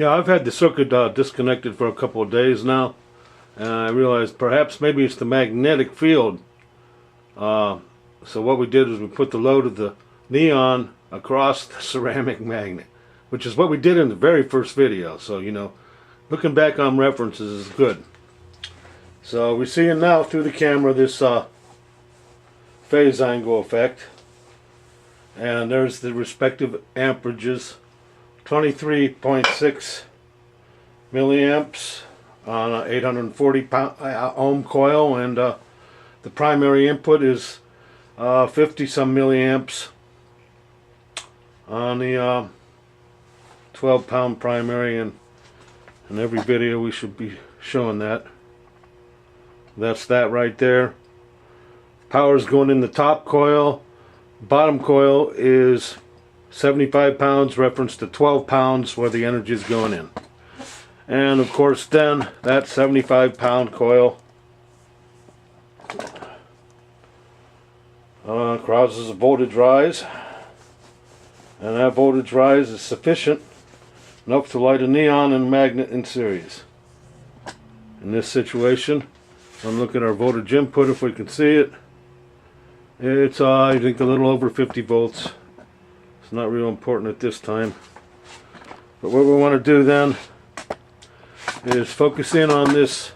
Yeah, I've had the circuit disconnected for a couple of days now, and I realized perhaps maybe it's the magnetic field. So what we did is we put the load of the neon across the ceramic magnet, which is what we did in the very first video. So, you know, looking back on references is good. So we're seeing now through the camera this phase angle effect, and there's the respective amperages. 23.6 milliamps on a 840 ohm coil, and the primary input is 50 some milliamps on the 12 pound primary, and in every video we should be showing that. That's that right there. Power's going in the top coil. Bottom coil is 75 pounds, reference to 12 pounds where the energy is going in. And of course then that 75 pound coil causes a voltage rise, and that voltage rise is sufficient enough to light a neon and a magnet in series. In this situation, I'm looking at our voltage input, if we can see it. It's I think a little over 50 volts. It's not real important at this time. But what we want to do then is focus in on this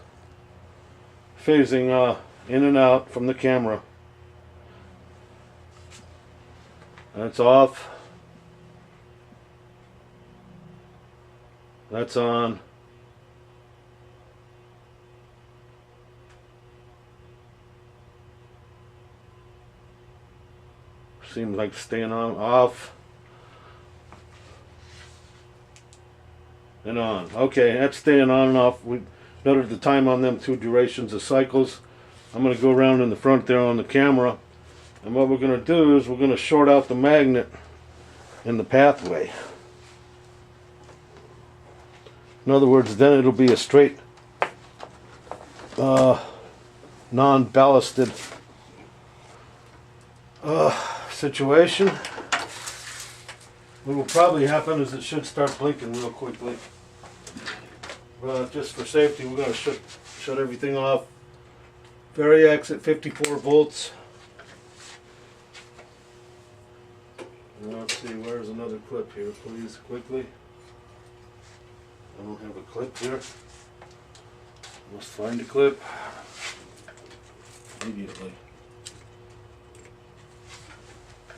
phasing in and out from the camera. That's off. That's on. Seems like staying on, off, and on. Okay, that's staying on and off. We noted the time on them two durations of cycles. I'm going to go around in the front there on the camera, and what we're going to do is we're going to short out the magnet in the pathway. In other words, then it'll be a straight non-ballasted situation. What will probably happen is it should start blinking real quickly. But just for safety, we're going to shut everything off. Variax at 54 volts. And let's see, where's another clip here, please, quickly. I don't have a clip here. Must find a clip immediately.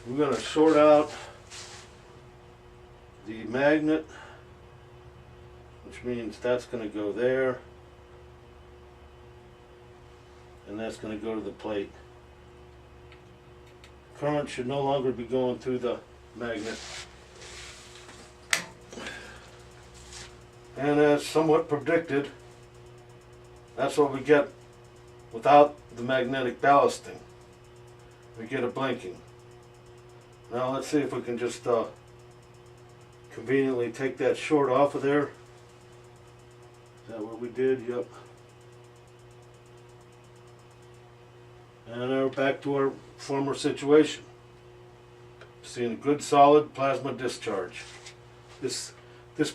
We're going to short out the magnet, which means that's going to go there, and that's going to go to the plate. Current should no longer be going through the magnet. And as somewhat predicted, that's what we get without the magnetic ballasting. We get a blinking. Now let's see if we can just conveniently take that short off of there. Is that what we did? Yep. And now we're back to our former situation. Seeing a good solid plasma discharge. This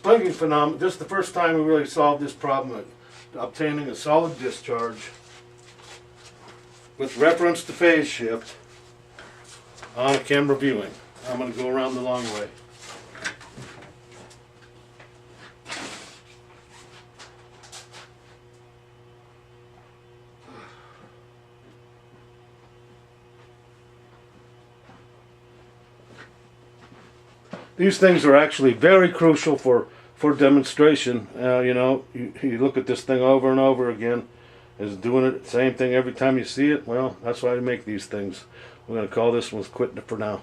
blinking phenomenon, this is the first time we really solved this problem of obtaining a solid discharge with reference to phase shift on a camera viewing. I'm going to go around the long way. These things are actually very crucial for demonstration. You know, you look at this thing over and over again. Is doing it same thing every time you see it. Well, that's why I make these things. We're going to call this one quit for now.